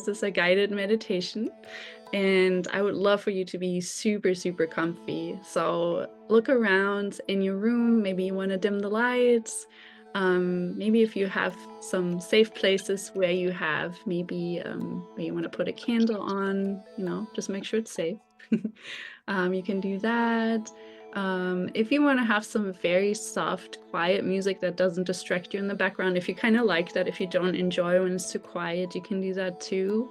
This is a guided meditation, and I would love for you to be super, super comfy. So look around in your room. Maybe you want to dim the lights. Maybe if you have some safe places where you have maybe where you want to put a candle on, just make sure it's safe. You can do that. If you want to have some very soft, quiet music that doesn't distract you in the background, if you kind of like that, if you don't enjoy when it's too quiet, you can do that too.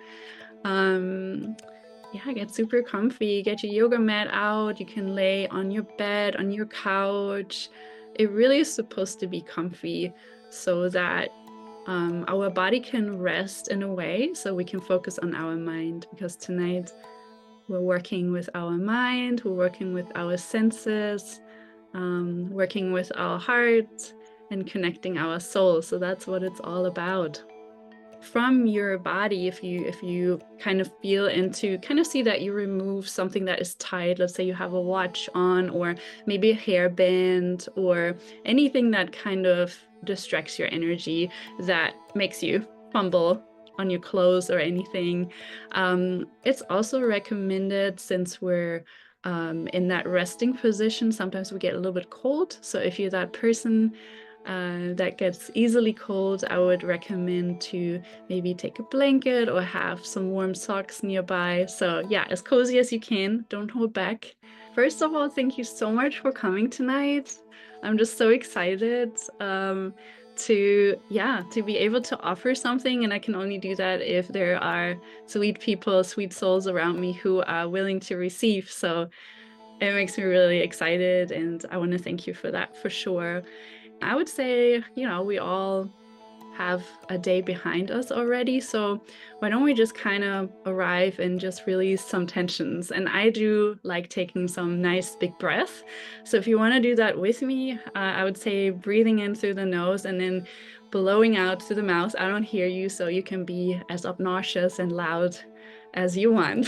Yeah, get super comfy, get your yoga mat out. You can lay on your bed, on your couch. It really is supposed to be comfy so that our body can rest in a way so we can focus on our mind, because tonight we're working with our mind, we're working with our senses, working with our heart and connecting our soul. So that's what it's all about. From your body, if you kind of feel into, kind of see that you remove something that is tight. Let's say you have a watch on, or maybe a hairband, or anything that kind of distracts your energy, that makes you fumble on your clothes or anything. It's also recommended, since we're in that resting position, sometimes we get a little bit cold. So if you're that person that gets easily cold, I would recommend to maybe take a blanket or have some warm socks nearby. So yeah, as cozy as you can, don't hold back. First of all, thank you so much for coming tonight. I'm just so excited to be able to offer something, and I can only do that if there are sweet people, sweet souls around me who are willing to receive. So it makes me really excited, and I want to thank you for that for sure. I would say, we all have a day behind us already. So why don't we just kind of arrive and just release some tensions? And I do like taking some nice big breath. So if you want to do that with me, I would say breathing in through the nose and then blowing out through the mouth. I don't hear you, so you can be as obnoxious and loud as you want.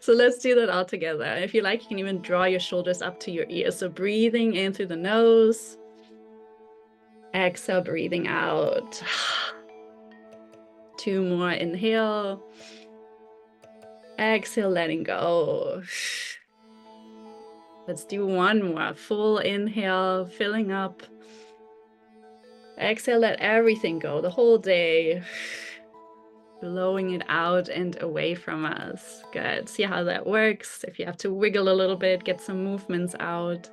So let's do that all together. If you like, you can even draw your shoulders up to your ears. So breathing in through the nose. Exhale, breathing out. 2 more, inhale. Exhale, letting go. Let's do 1 more, full inhale, filling up. Exhale, let everything go, the whole day. Blowing it out and away from us. Good. See how that works. If you have to wiggle a little bit, get some movements out.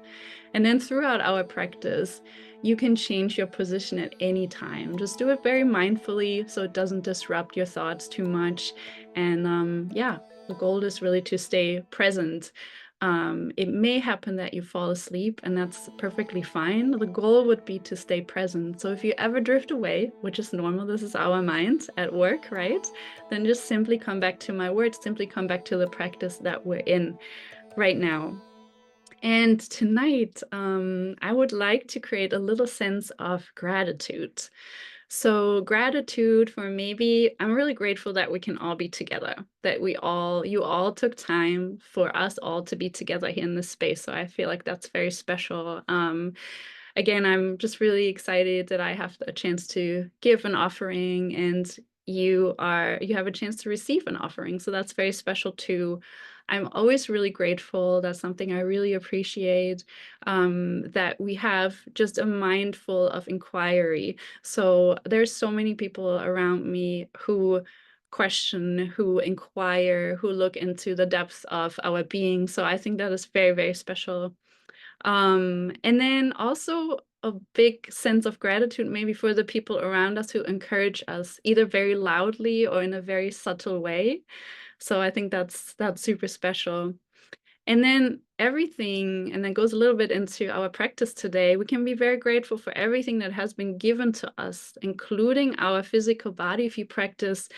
And then throughout our practice, you can change your position at any time. Just do it very mindfully so it doesn't disrupt your thoughts too much. And yeah, the goal is really to stay present. It may happen that you fall asleep, and that's perfectly fine. The goal would be to stay present. So if you ever drift away, which is normal, this is our mind at work, right? Then just simply come back to my words, simply come back to the practice that we're in right now. And tonight, I would like to create a little sense of gratitude. So gratitude for maybe, I'm really grateful that we can all be together, that you all took time for us all to be together here in this space. So I feel like that's very special. Again, I'm just really excited that I have a chance to give an offering, and you have a chance to receive an offering. So that's very special too. I'm always really grateful. That's something I really appreciate, that we have just a mind full of inquiry. So there's so many people around me who question, who inquire, who look into the depths of our being. So I think that is very, very special. And then also a big sense of gratitude maybe for the people around us who encourage us, either very loudly or in a very subtle way. So I think that's super special. And then everything, and that goes a little bit into our practice today, we can be very grateful for everything that has been given to us, including our physical body. If you practice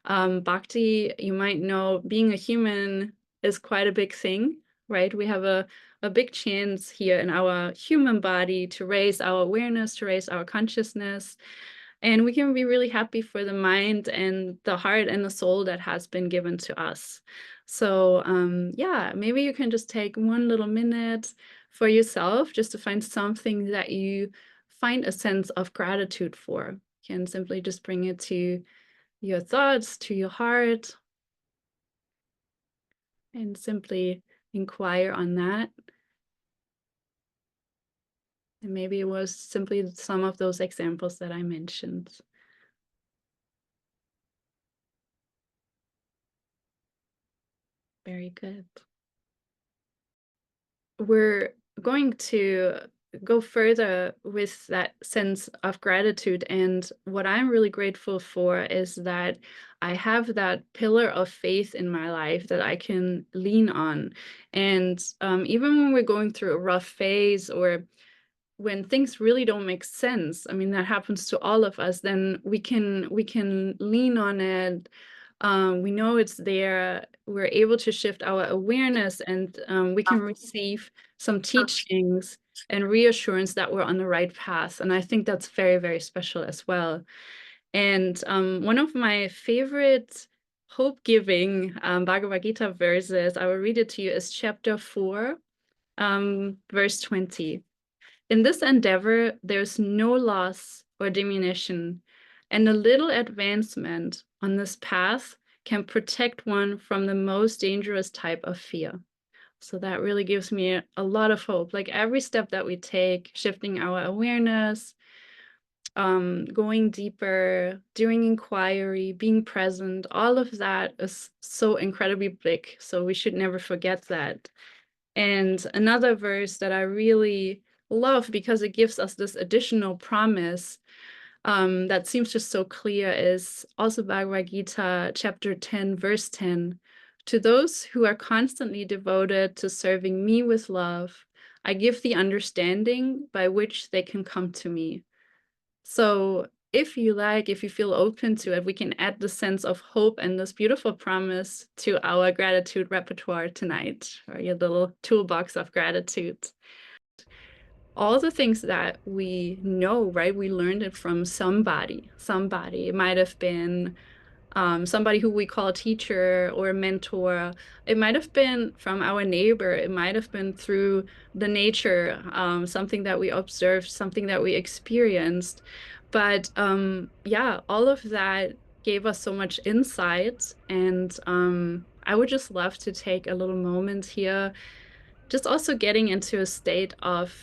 Bhakti, you might know being a human is quite a big thing, right? We have a big chance here in our human body to raise our awareness, to raise our consciousness. And we can be really happy for the mind and the heart and the soul that has been given to us. So yeah, maybe you can just take 1 little minute for yourself just to find something that you find a sense of gratitude for. You can simply just bring it to your thoughts to your heart and simply inquire on that. And maybe it was simply some of those examples that I mentioned. Very good. We're going to go further with that sense of gratitude. And what I'm really grateful for is that I have that pillar of faith in my life that I can lean on. And even when we're going through a rough phase, or when things really don't make sense, I mean, that happens to all of us, then we can lean on it. We know it's there. We're able to shift our awareness, and we can receive some teachings and reassurance that we're on the right path. And I think that's very, very special as well. And one of my favorite hope-giving Bhagavad Gita verses, I will read it to you, is chapter 4, verse 20. In this endeavor, there's no loss or diminution, and a little advancement on this path can protect one from the most dangerous type of fear. So that really gives me a lot of hope. Like every step that we take, shifting our awareness, going deeper, doing inquiry, being present, all of that is so incredibly big. So we should never forget that. And another verse that I really love, because it gives us this additional promise that seems just so clear, is also Bhagavad Gita, chapter 10, verse 10. To those who are constantly devoted to serving me with love, I give the understanding by which they can come to me. So if you like, if you feel open to it, we can add the sense of hope and this beautiful promise to our gratitude repertoire tonight, or your little toolbox of gratitude. All the things that we know, right? We learned it from somebody. It might have been somebody who we call a teacher or a mentor. It might have been from our neighbor. It might have been through the nature, something that we observed, something that we experienced. But yeah, all of that gave us so much insight. And I would just love to take a little moment here, just also getting into a state of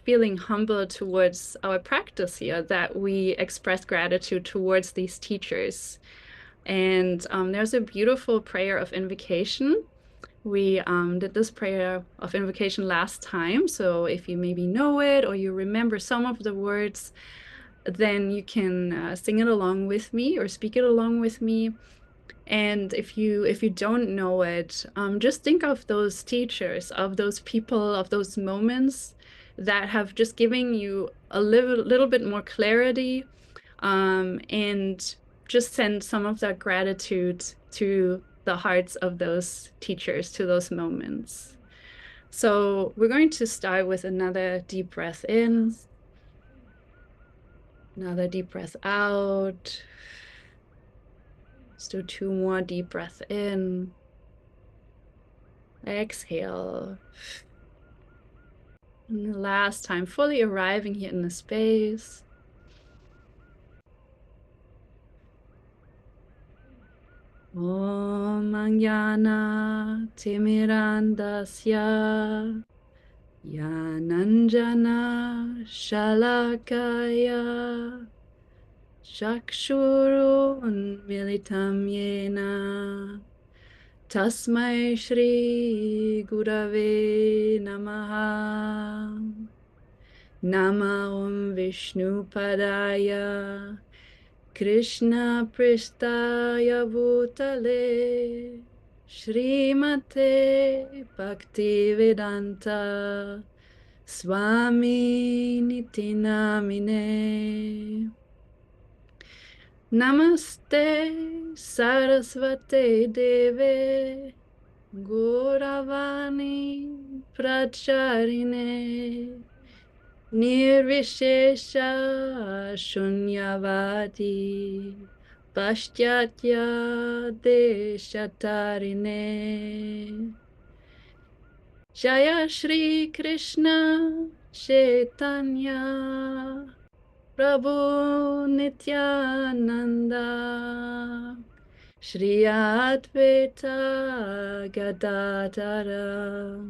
feeling humble towards our practice here, that we express gratitude towards these teachers. And there's a beautiful prayer of invocation. We did this prayer of invocation last time. So if you maybe know it or you remember some of the words, then you can sing it along with me or speak it along with me. And if you don't know it, just think of those teachers, of those people, of those moments that have just given you a little bit more clarity, and just send some of that gratitude to the hearts of those teachers, to those moments. So we're going to start with another deep breath in, another deep breath out. Let's do 2 more deep breaths in. Exhale. And the last time, fully arriving here in the space. Om Anjana Timirandasya Yananjana Shalakaya Chakshurun Militam Yena Tasmai Shri Gurave Namaha. Nama Om Vishnu Padaya Krishna Pristaya Bhutale Srimate Bhaktivedanta Swami Niti Namine. Namaste Sarasvate Deve Gauravani Pracharine Nirvishesha Shunyavadi Paschatya Deshatarine. Jaya Shri Krishna Chaitanya Prabhu Nityananda, Shri Advaita Gadadara,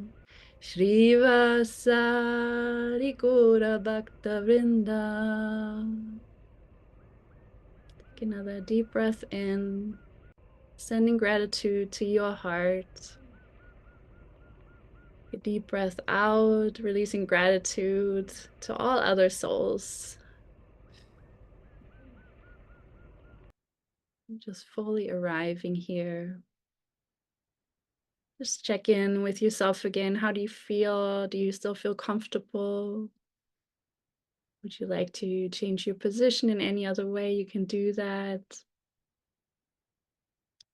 Srivasari Gaura Bhakta Vrinda. Take another deep breath in, sending gratitude to your heart. A deep breath out, releasing gratitude to all other souls. Just fully arriving here. Just check in with yourself again. How do you feel? Do you still feel comfortable? Would you like to change your position in any other way? You can do that.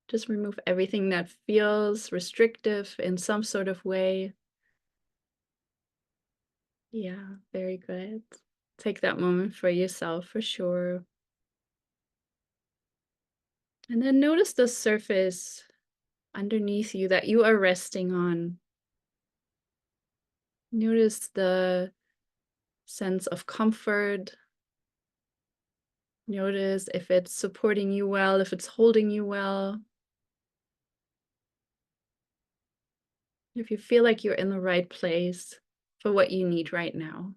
Just remove everything that feels restrictive in some sort of way. Yeah, very good. Take that moment for yourself for sure. And then notice the surface underneath you that you are resting on. Notice the sense of comfort. Notice if it's supporting you well, if it's holding you well. If you feel like you're in the right place for what you need right now.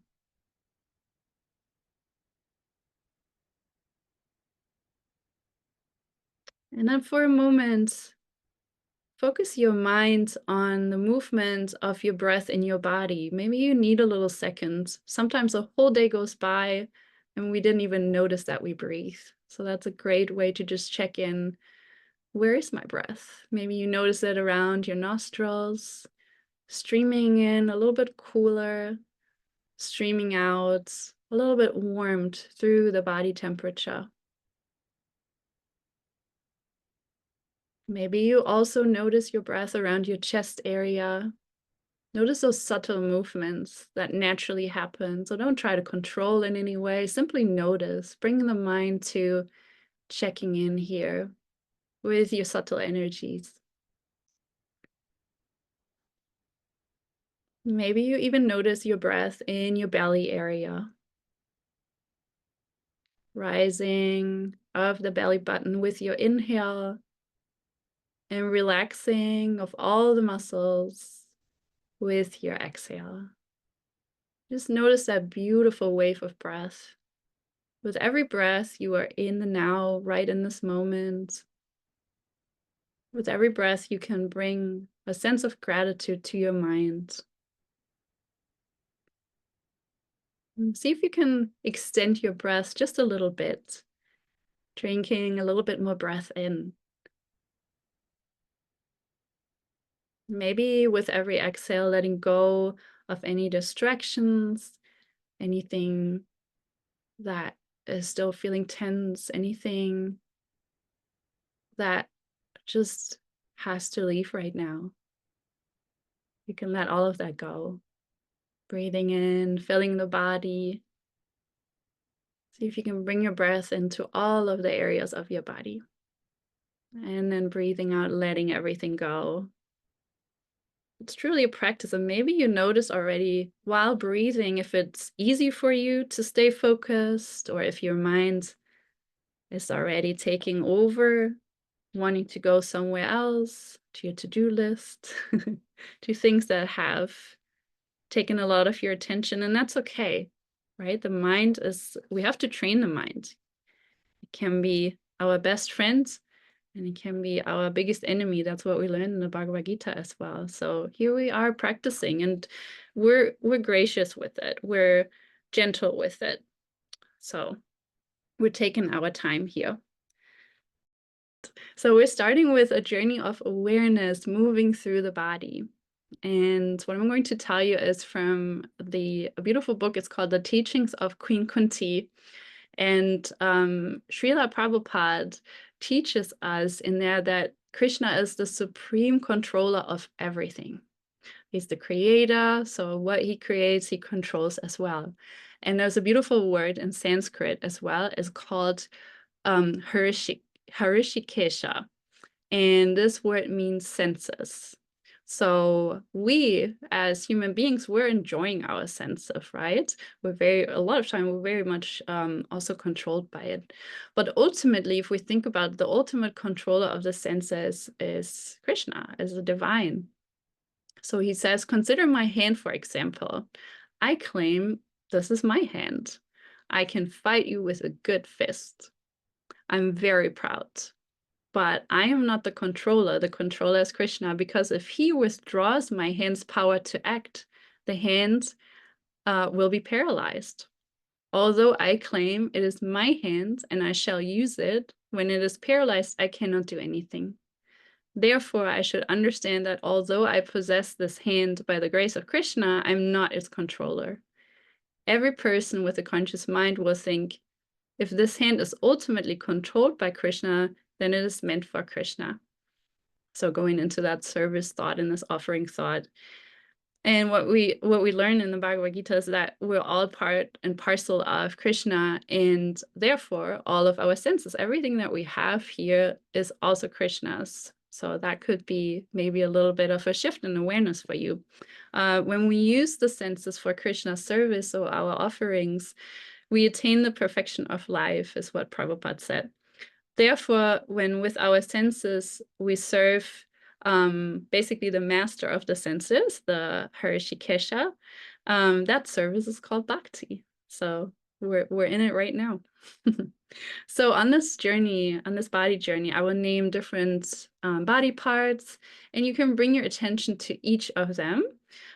And then for a moment, focus your mind on the movement of your breath in your body. Maybe you need a little second. Sometimes a whole day goes by and we didn't even notice that we breathe. So that's a great way to just check in. Where is my breath? Maybe you notice it around your nostrils, streaming in a little bit cooler, streaming out a little bit warmed through the body temperature. Maybe you also notice your breath around your chest area. Notice those subtle movements that naturally happen. So don't try to control in any way. Simply notice. Bring the mind to checking in here with your subtle energies. Maybe you even notice your breath in your belly area. Rising of the belly button with your inhale and relaxing of all the muscles with your exhale. Just notice that beautiful wave of breath. With every breath, you are in the now, right in this moment. With every breath, you can bring a sense of gratitude to your mind. And see if you can extend your breath just a little bit, drinking a little bit more breath in. Maybe with every exhale, letting go of any distractions, anything that is still feeling tense, anything that just has to leave right now. You can let all of that go. Breathing in, filling the body. See if you can bring your breath into all of the areas of your body. And then breathing out, letting everything go. It's truly a practice, and maybe you notice already while breathing if it's easy for you to stay focused, or if your mind is already taking over, wanting to go somewhere else, to your to-do list, to things that have taken a lot of your attention, and that's okay, right? The mind is, we have to train the mind. It can be our best friend, and it can be our biggest enemy. That's what we learn in the Bhagavad Gita as well. So here we are practicing, and we're gracious with it. We're gentle with it. So we're taking our time here. So we're starting with a journey of awareness moving through the body. And what I'm going to tell you is from a beautiful book. It's called The Teachings of Queen Kunti. And Srila Prabhupada teaches us in there that Krishna is the supreme controller of everything. He's the creator, so what he creates, he controls as well. And there's a beautiful word in Sanskrit as well. It's called Harishikesha. And this word means senses. So we, as human beings, we're enjoying our senses, right? A lot of time, we're very much also controlled by it. But ultimately, if we think about the ultimate controller of the senses is Krishna, as the divine. So he says, consider my hand, for example. I claim this is my hand. I can fight you with a good fist. I'm very proud. But I am not the controller. The controller is Krishna, because if he withdraws my hand's power to act, the hand will be paralyzed. Although I claim it is my hand and I shall use it, when it is paralyzed, I cannot do anything. Therefore, I should understand that although I possess this hand by the grace of Krishna, I'm not its controller. Every person with a conscious mind will think, if this hand is ultimately controlled by Krishna, then it is meant for Krishna. So going into that service thought and this offering thought. And what we learn in the Bhagavad Gita is that we're all part and parcel of Krishna, and therefore all of our senses, everything that we have here is also Krishna's. So that could be maybe a little bit of a shift in awareness for you. When we use the senses for Krishna's service or our offerings, we attain the perfection of life, is what Prabhupada said. Therefore, when with our senses we serve basically the master of the senses, the Harishikesha, that service is called bhakti. So we're in it right now. So on this journey, on this body journey, I will name different body parts, and you can bring your attention to each of them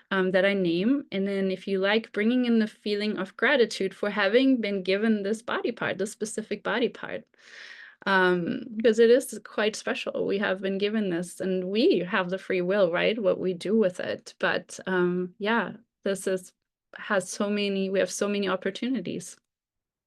that I name. And then if you like, bringing in the feeling of gratitude for having been given this body part, this specific body part. Because it is quite special. We have been given this and we have the free will, right? What we do with it. But yeah, this has so many, we have so many opportunities.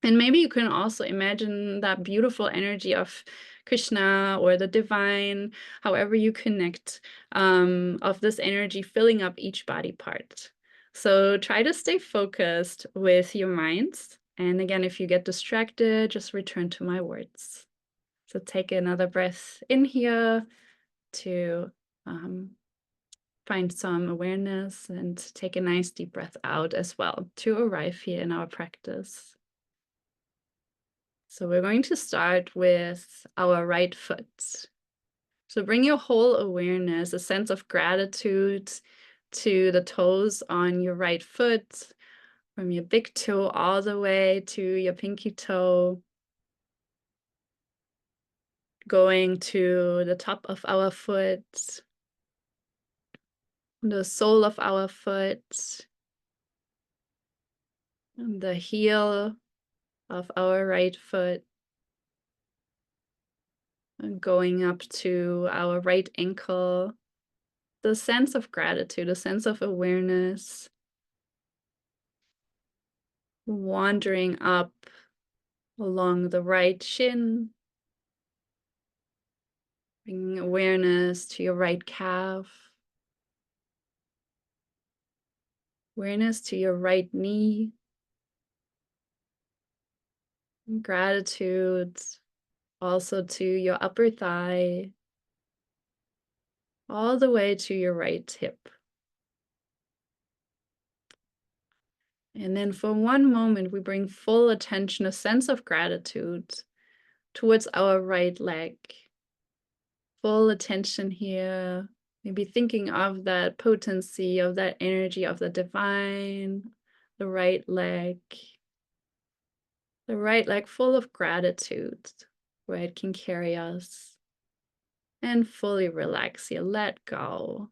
And maybe you can also imagine that beautiful energy of Krishna or the divine, however you connect, of this energy filling up each body part. So try to stay focused with your minds. And again, if you get distracted, just return to my words. So take another breath in here to find some awareness, and take a nice deep breath out as well to arrive here in our practice. So we're going to start with our right foot. So bring your whole awareness, a sense of gratitude to the toes on your right foot, from your big toe all the way to your pinky toe, going to the top of our foot, the sole of our foot, and the heel of our right foot, and going up to our right ankle. The sense of gratitude, a sense of awareness, wandering up along the right shin, bringing awareness to your right calf, awareness to your right knee, and gratitude also to your upper thigh, all the way to your right hip. And then for one moment, we bring full attention, a sense of gratitude towards our right leg. Full attention here, maybe thinking of that potency, of that energy of the divine, the right leg full of gratitude, where it can carry us. And fully relax here, let go.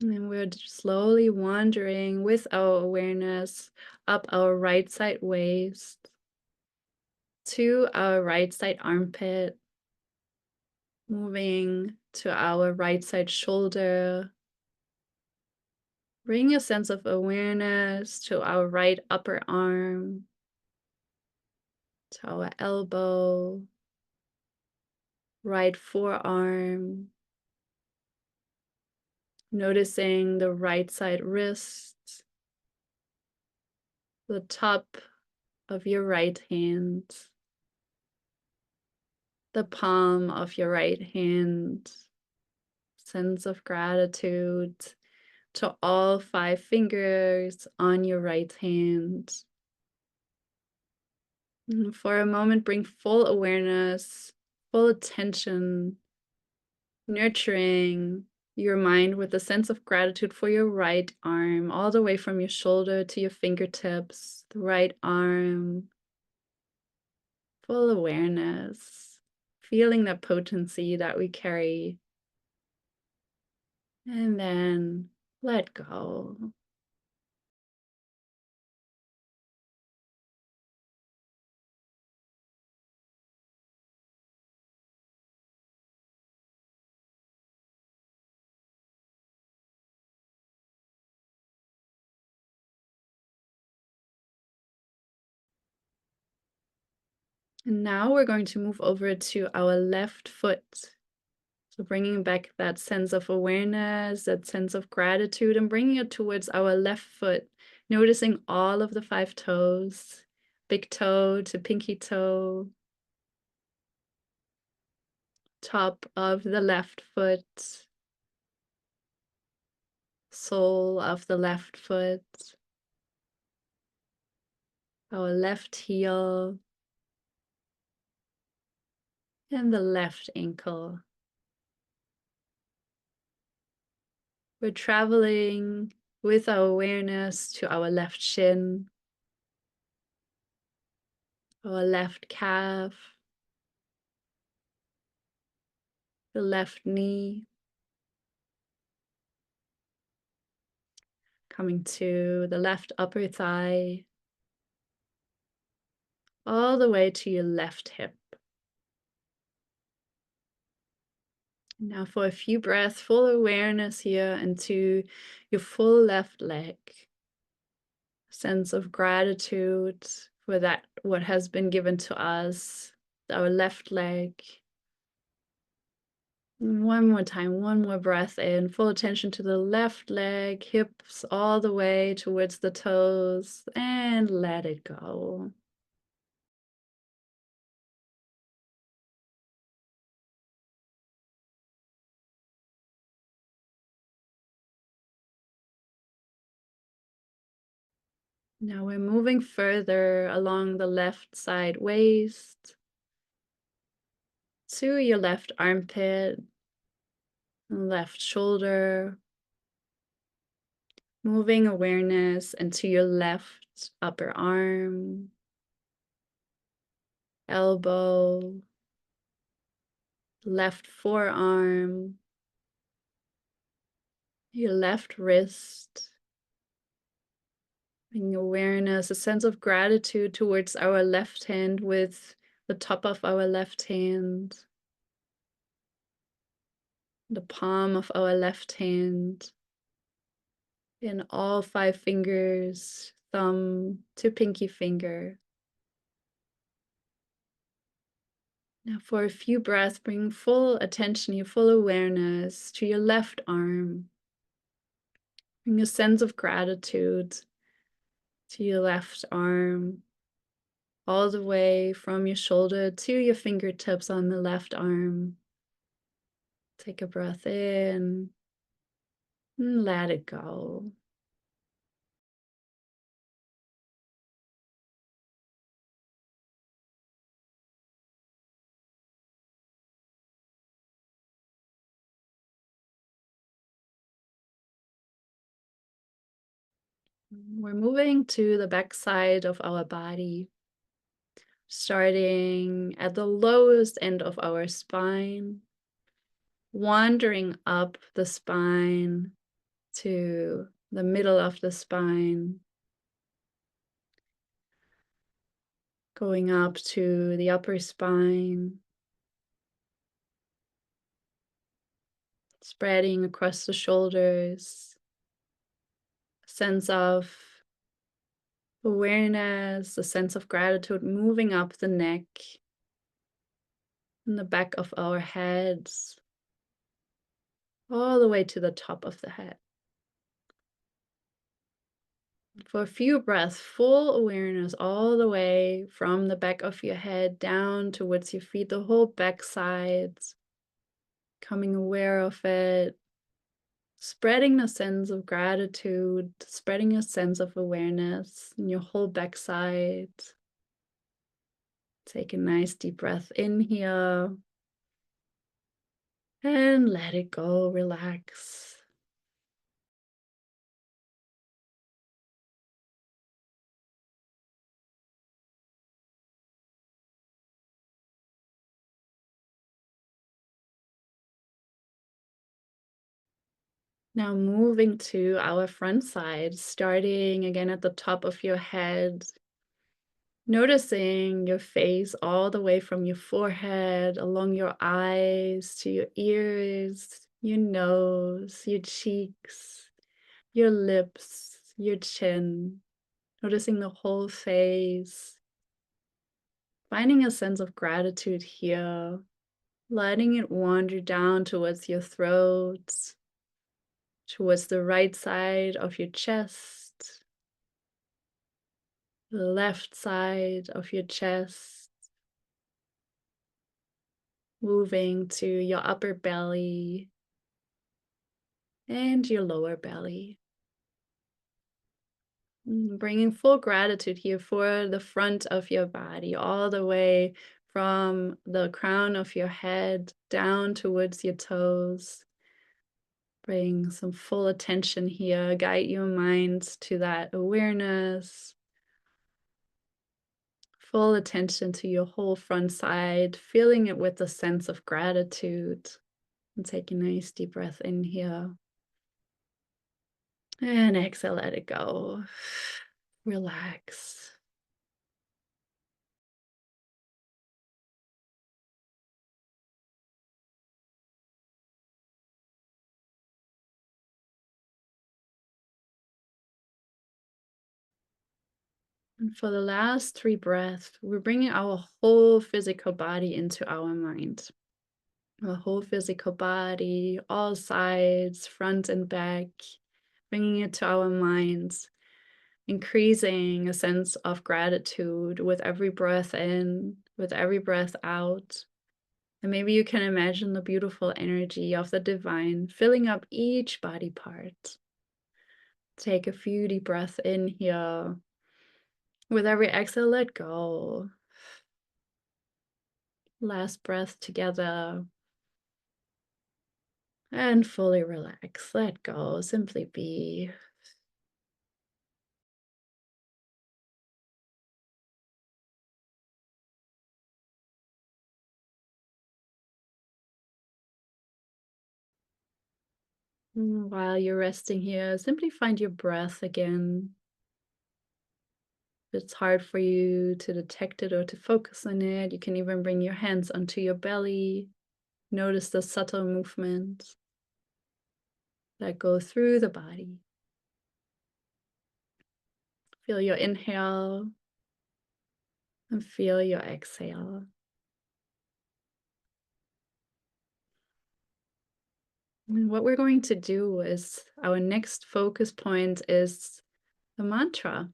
And then we're slowly wandering with our awareness up our right side waist to our right side armpit, moving to our right side shoulder. Bring a sense of awareness to our right upper arm, to our elbow, right forearm, Noticing the right side wrist, the top of your right hand, the palm of your right hand, sense of gratitude to all 5 fingers on your right hand. And for a moment, bring full awareness, full attention, nurturing your mind with a sense of gratitude for your right arm, all the way from your shoulder to your fingertips, the right arm, full awareness, feeling that potency that we carry. And then let go. And now we're going to move over to our left foot. So bringing back that sense of awareness, that sense of gratitude, and bringing it towards our left foot, noticing all of the 5 toes, big toe to pinky toe, top of the left foot, sole of the left foot, our left heel, and the left ankle. We're traveling with our awareness to our left shin, our left calf, the left knee, coming to the left upper thigh, all the way to your left hip. Now for a few breaths, full awareness here into your full left leg. Sense of gratitude for that, what has been given to us, our left leg. One more time, one more breath in, full attention to the left leg, hips all the way towards the toes, and let it go. Now we're moving further along the left side waist to your left armpit, left shoulder, moving awareness into your left upper arm, elbow, left forearm, your left wrist, bringing awareness, a sense of gratitude towards our left hand with the top of our left hand, the palm of our left hand, and all 5 fingers, thumb to pinky finger. Now for a few breaths, bring full attention, your full awareness to your left arm. Bring a sense of gratitude to your left arm, all the way from your shoulder to your fingertips on the left arm. Take a breath in and let it go. We're moving to the back side of our body, starting at the lowest end of our spine, wandering up the spine to the middle of the spine, going up to the upper spine, spreading across the shoulders, a sense of awareness, a sense of gratitude moving up the neck and the back of our heads, all the way to the top of the head. For a few breaths, full awareness all the way from the back of your head down towards your feet, the whole back sides, becoming aware of it, spreading a sense of gratitude, spreading a sense of awareness in your whole backside. Take a nice deep breath in here and let it go, relax. Now moving to our front side, starting again at the top of your head, noticing your face all the way from your forehead, along your eyes, to your ears, your nose, your cheeks, your lips, your chin, noticing the whole face, finding a sense of gratitude here, letting it wander down towards your throat, towards the right side of your chest, the left side of your chest, moving to your upper belly and your lower belly. Bringing full gratitude here for the front of your body, all the way from the crown of your head down towards your toes. Bring some full attention here, guide your mind to that awareness. Full attention to your whole front side, feeling it with a sense of gratitude. And take a nice deep breath in here. And exhale, let it go. Relax. And for the last 3 breaths, we're bringing our whole physical body into our mind. Our whole physical body, all sides, front and back, bringing it to our minds, increasing a sense of gratitude with every breath in, with every breath out. And maybe you can imagine the beautiful energy of the divine filling up each body part. Take a few deep breaths in here. With every exhale, let go. Last breath together. And fully relax. Let go. Simply be. While you're resting here, simply find your breath again. If it's hard for you to detect it or to focus on it, you can even bring your hands onto your belly. Notice the subtle movements that go through the body. Feel your inhale and feel your exhale. And what we're going to do is our next focus point is the mantra.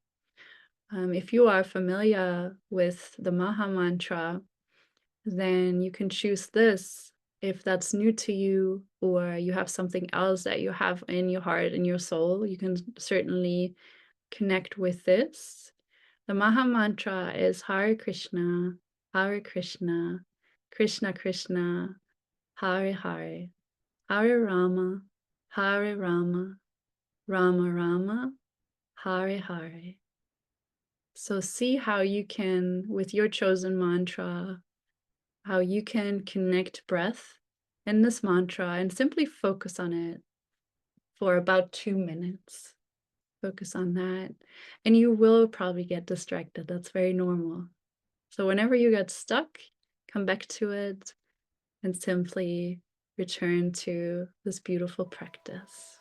If you are familiar with the Maha Mantra, then you can choose this. If that's new to you, or you have something else that you have in your heart and your soul, you can certainly connect with this. The Maha Mantra is Hare Krishna, Krishna Krishna, Hare Hare, Hare Rama, Rama Rama, Hare Hare. So see how you can, with your chosen mantra, how you can connect breath in this mantra and simply focus on it for about 2 minutes. Focus on that. And you will probably get distracted. That's very normal. So whenever you get stuck, come back to it and simply return to this beautiful practice.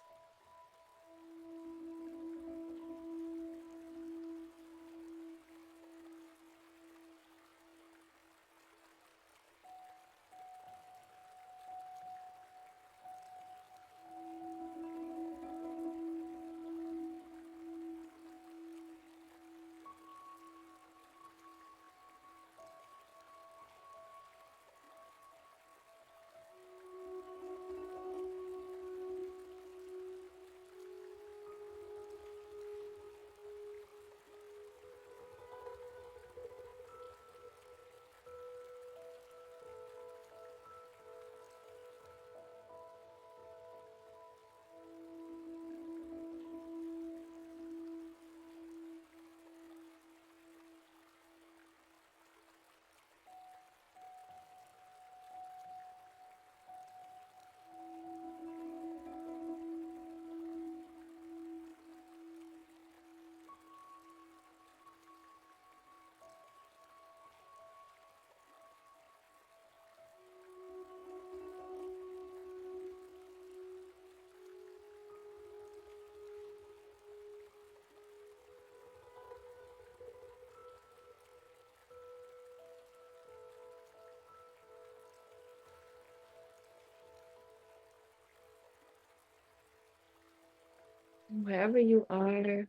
Wherever you are,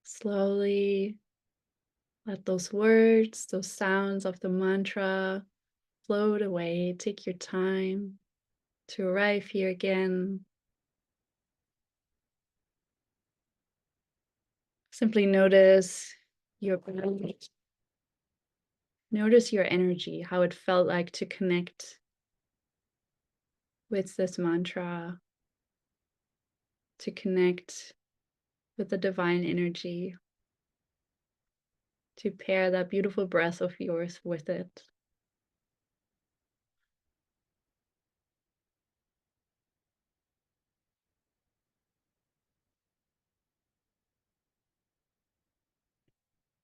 slowly let those words, those sounds of the mantra float away. Take your time to arrive here again. Simply notice your body. Notice your energy, how it felt like to connect with this mantra, to connect with the divine energy, to pair that beautiful breath of yours with it.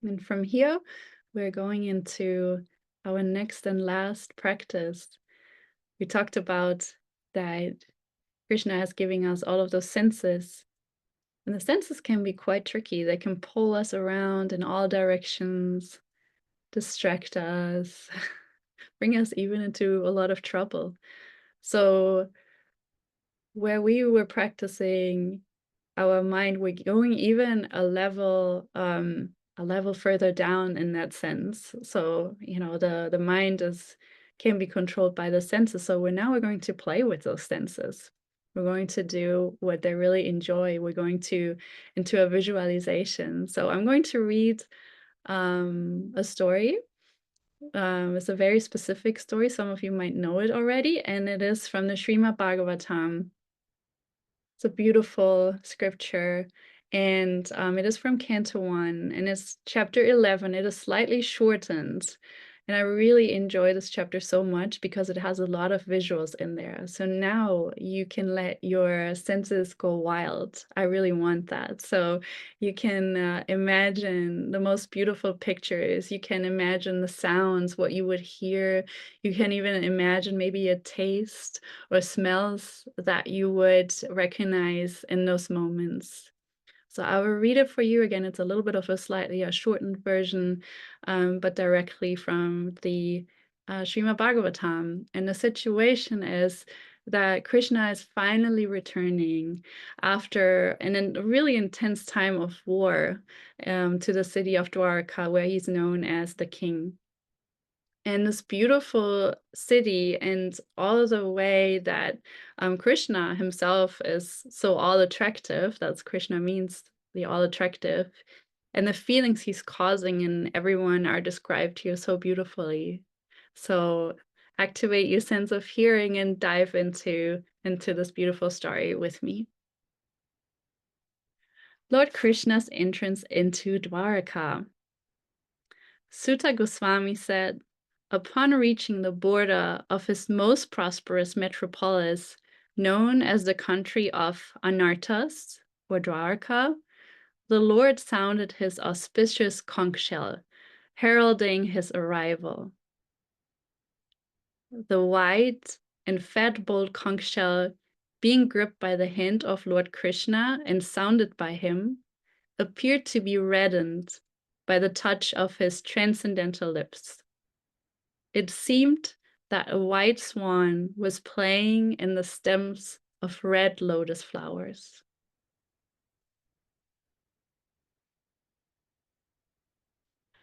And from here, we're going into our next and last practice. We talked about that Krishna is giving us all of those senses. And the senses can be quite tricky. They can pull us around in all directions, distract us, bring us even into a lot of trouble. So where we were practicing our mind, we're going even a level further down in that sense. So, you know, the mind can be controlled by the senses. So we're going to play with those senses. We're going to do what they really enjoy. We're going to into a visualization. So I'm going to read a story. It's a very specific story. Some of you might know it already, and it is from the Srimad Bhagavatam. It's a beautiful scripture, and it is from Canto 1, and it's chapter 11. It is slightly shortened, and I really enjoy this chapter so much because it has a lot of visuals in there. So now you can let your senses go wild. I really want that. So you can imagine the most beautiful pictures. You can imagine the sounds, what you would hear. You can even imagine maybe a taste or smells that you would recognize in those moments. So I will read it for you again. It's a little bit of a slightly shortened version, but directly from the Srimad Bhagavatam. And the situation is that Krishna is finally returning after a really intense time of war to the city of Dwarka, where he's known as the king. And this beautiful city, and all the way that Krishna himself is so all attractive. That's Krishna means the all attractive. And the feelings he's causing in everyone are described here so beautifully. So activate your sense of hearing and dive into this beautiful story with me. Lord Krishna's entrance into Dwarka. Sutta Goswami said, upon reaching the border of his most prosperous metropolis, known as the country of Anartas, or Dwarka, the Lord sounded his auspicious conch shell, heralding his arrival. The white and fat-bowled conch shell, being gripped by the hand of Lord Krishna and sounded by him, appeared to be reddened by the touch of his transcendental lips. It seemed that a white swan was playing in the stems of red lotus flowers.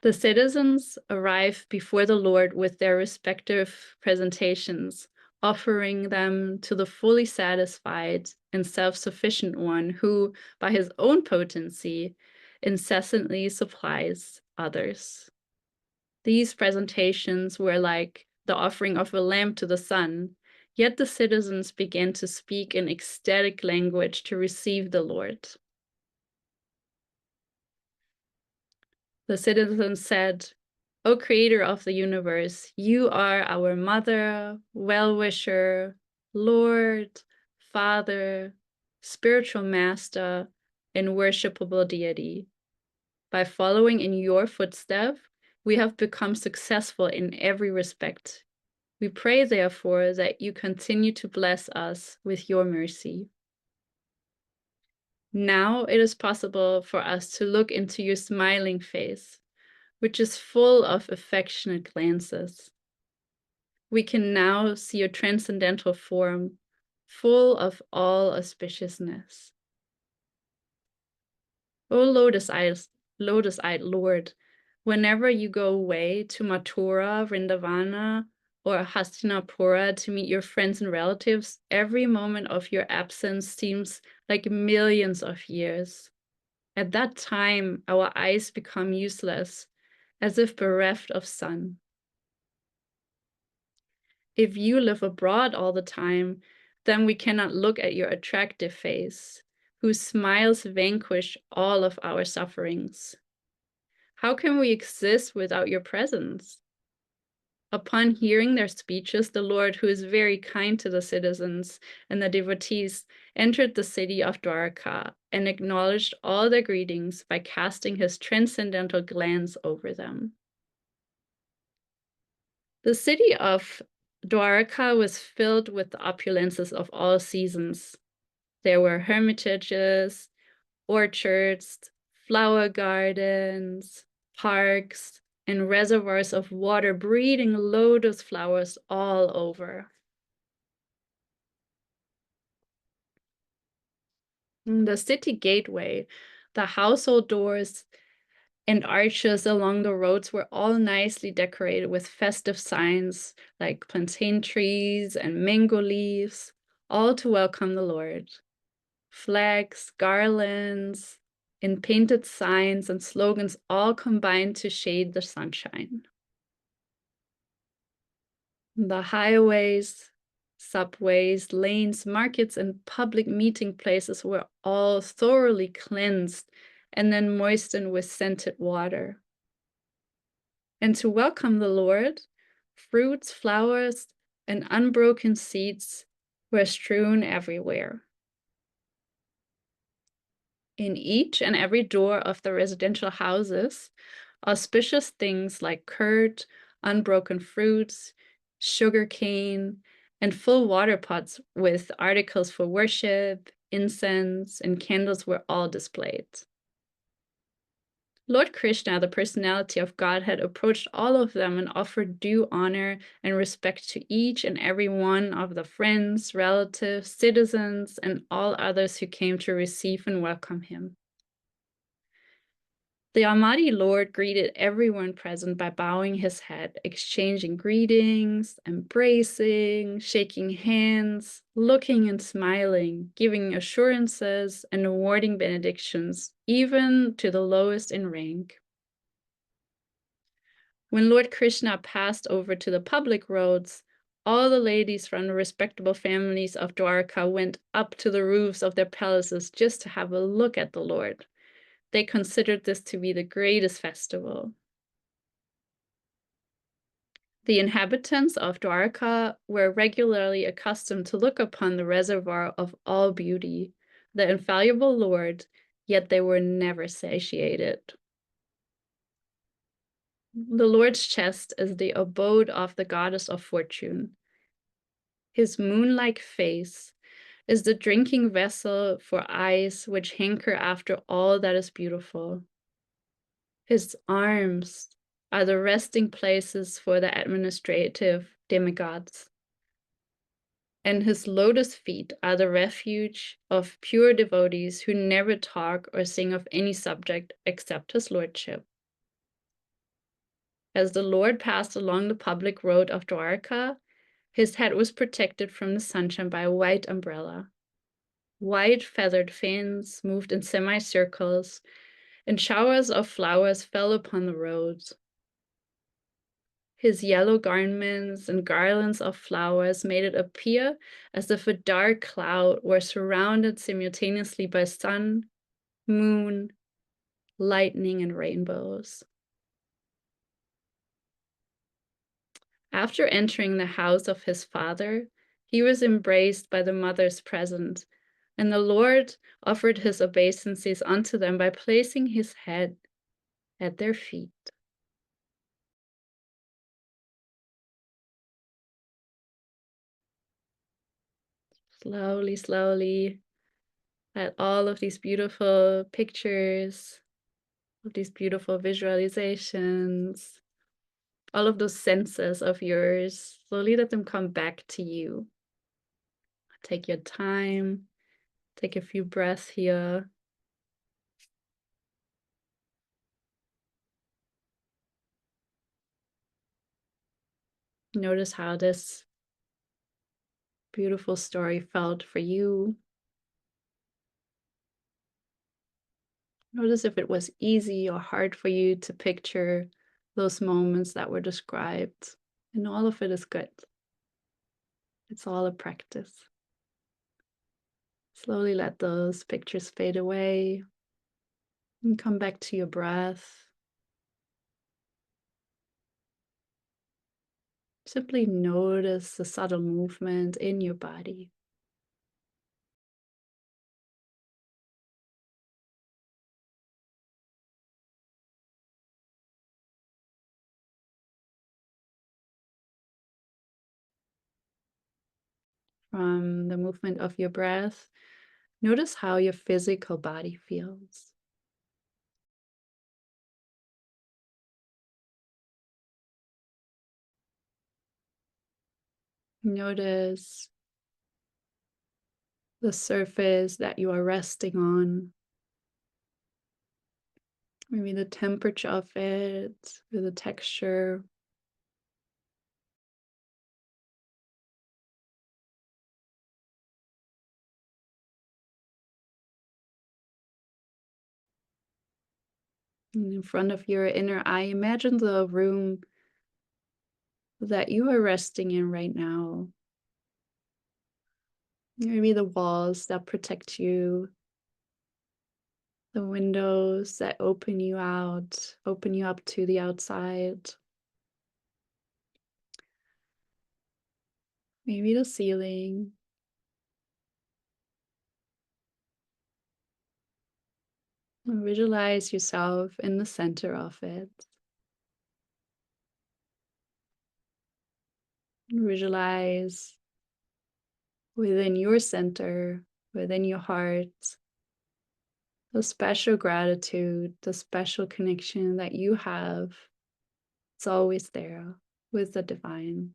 The citizens arrived before the Lord with their respective presentations, offering them to the fully satisfied and self-sufficient one who, by his own potency, incessantly supplies others. These presentations were like the offering of a lamp to the sun, yet the citizens began to speak in ecstatic language to receive the Lord. The citizens said, O creator of the universe, you are our mother, well-wisher, Lord, Father, spiritual master, and worshipable deity. By following in your footsteps, we have become successful in every respect. We pray, therefore, that you continue to bless us with your mercy. Now it is possible for us to look into your smiling face, which is full of affectionate glances. We can now see your transcendental form, full of all auspiciousness. O lotus-eyed Lord, whenever you go away to Mathura, Vrindavana, or Hastinapura to meet your friends and relatives, every moment of your absence seems like millions of years. At that time, our eyes become useless, as if bereft of sun. If you live abroad all the time, then we cannot look at your attractive face, whose smiles vanquish all of our sufferings. How can we exist without your presence? Upon hearing their speeches, the Lord, who is very kind to the citizens and the devotees, entered the city of Dwarka and acknowledged all their greetings by casting his transcendental glance over them. The city of Dwarka was filled with the opulences of all seasons. There were hermitages, orchards, flower gardens, parks, and reservoirs of water breeding lotus flowers all over. The city gateway, the household doors, and arches along the roads were all nicely decorated with festive signs like plantain trees and mango leaves, all to welcome the Lord. Flags, garlands, and painted signs and slogans all combined to shade the sunshine. The highways, subways, lanes, markets, and public meeting places were all thoroughly cleansed and then moistened with scented water. And to welcome the Lord, fruits, flowers, and unbroken seeds were strewn everywhere. In each and every door of the residential houses, auspicious things like curd, unbroken fruits, sugar cane, and full water pots with articles for worship, incense, and candles were all displayed. Lord Krishna, the personality of Godhead, approached all of them and offered due honor and respect to each and every one of the friends, relatives, citizens, and all others who came to receive and welcome him. The Almighty Lord greeted everyone present by bowing his head, exchanging greetings, embracing, shaking hands, looking and smiling, giving assurances, and awarding benedictions, even to the lowest in rank. When Lord Krishna passed over to the public roads, all the ladies from the respectable families of Dwarka went up to the roofs of their palaces just to have a look at the Lord. They considered this to be the greatest festival. The inhabitants of Dwarka were regularly accustomed to look upon the reservoir of all beauty, the infallible Lord, yet they were never satiated. The Lord's chest is the abode of the goddess of fortune. His moon-like face is the drinking vessel for eyes which hanker after all that is beautiful. His arms are the resting places for the administrative demigods. And his lotus feet are the refuge of pure devotees who never talk or sing of any subject except his lordship. As the Lord passed along the public road of Dwarka, his head was protected from the sunshine by a white umbrella. White feathered fans moved in semicircles, and showers of flowers fell upon the roads. His yellow garments and garlands of flowers made it appear as if a dark cloud were surrounded simultaneously by sun, moon, lightning, and rainbows. After entering the house of his father, he was embraced by the mothers present, and the Lord offered his obeisances unto them by placing his head at their feet. Slowly, slowly, let all of these beautiful pictures, of these beautiful visualizations, all of those senses of yours, slowly let them come back to you. Take your time, take a few breaths here. Notice how this beautiful story felt for you. Notice if it was easy or hard for you to picture those moments that were described. And all of it is good. It's all a practice. Slowly let those pictures fade away and come back to your breath. Simply notice the subtle movement in your body. From the movement of your breath, notice how your physical body feels. Notice the surface that you are resting on, maybe the temperature of it, or the texture. And in front of your inner eye, imagine the room that you are resting in right now. Maybe the walls that protect you, the windows that open you out, open you up to the outside. Maybe the ceiling. And visualize yourself in the center of it. And visualize within your center, within your heart, the special gratitude, the special connection that you have. It's always there with the divine.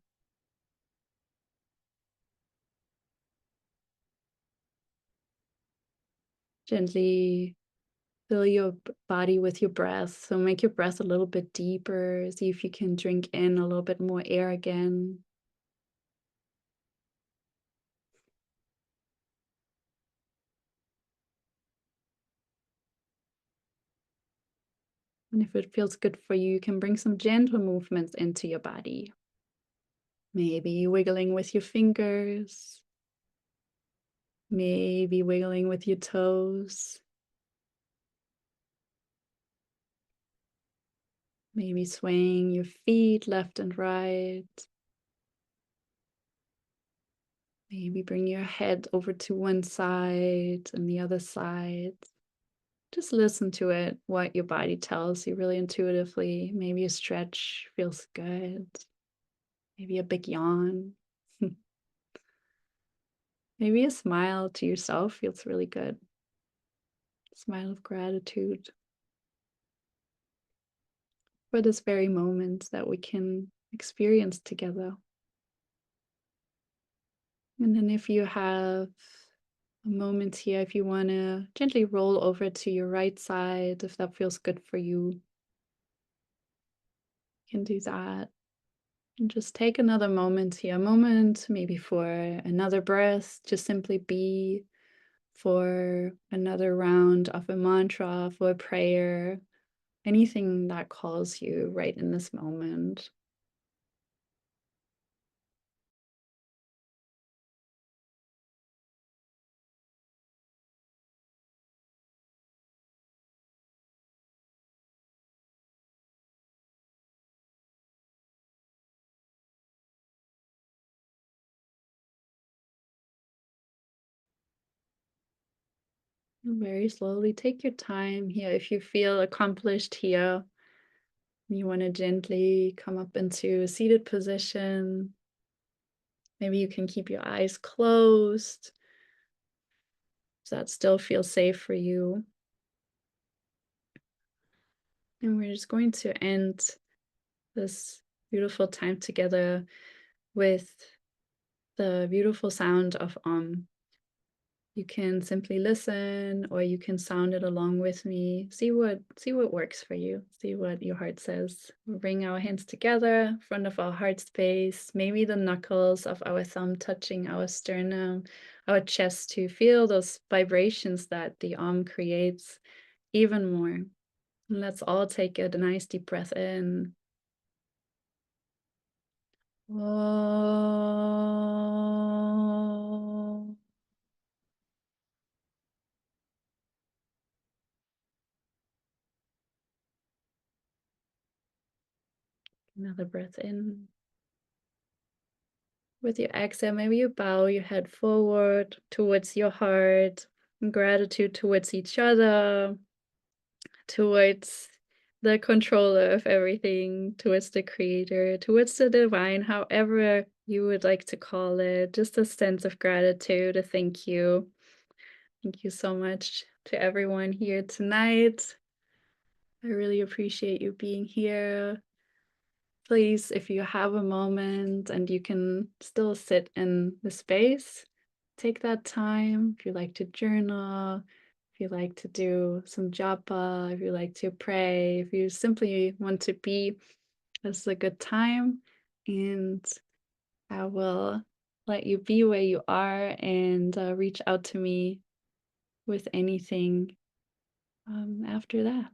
Gently fill your body with your breath. So make your breath a little bit deeper. See if you can drink in a little bit more air again. And if it feels good for you, you can bring some gentle movements into your body. Maybe wiggling with your fingers. Maybe wiggling with your toes. Maybe swaying your feet left and right. Maybe bring your head over to one side and the other side. Just listen to it, what your body tells you really intuitively. Maybe a stretch feels good. Maybe a big yawn. Maybe a smile to yourself feels really good. Smile of gratitude for this very moment that we can experience together. And then if you have a moment here, if you want to gently roll over to your right side, if that feels good for you, you can do that. And just take another moment here, a moment maybe for another breath, just simply be, for another round of a mantra, for a prayer, anything that calls you right in this moment. Very slowly take your time here. If you feel accomplished here, you want to gently come up into a seated position. Maybe you can keep your eyes closed. So that still feels safe for you. And we're just going to end this beautiful time together with the beautiful sound of Om. You can simply listen, or you can sound it along with me. See what works for you. See what your heart says. We'll bring our hands together in front of our heart space, maybe the knuckles of our thumb touching our sternum, our chest, to feel those vibrations that the creates even more. And let's all take a nice deep breath in. Oh. Another breath in. With your exhale, maybe you bow your head forward towards your heart, in gratitude towards each other, towards the controller of everything, towards the creator, towards the divine, however you would like to call it. Just a sense of gratitude, a thank you. Thank you so much to everyone here tonight. I really appreciate you being here. Please, if you have a moment and you can still sit in the space, take that time. If you like to journal, if you like to do some japa, if you like to pray, if you simply want to be, this is a good time. And I will let you be where you are, and reach out to me with anything after that.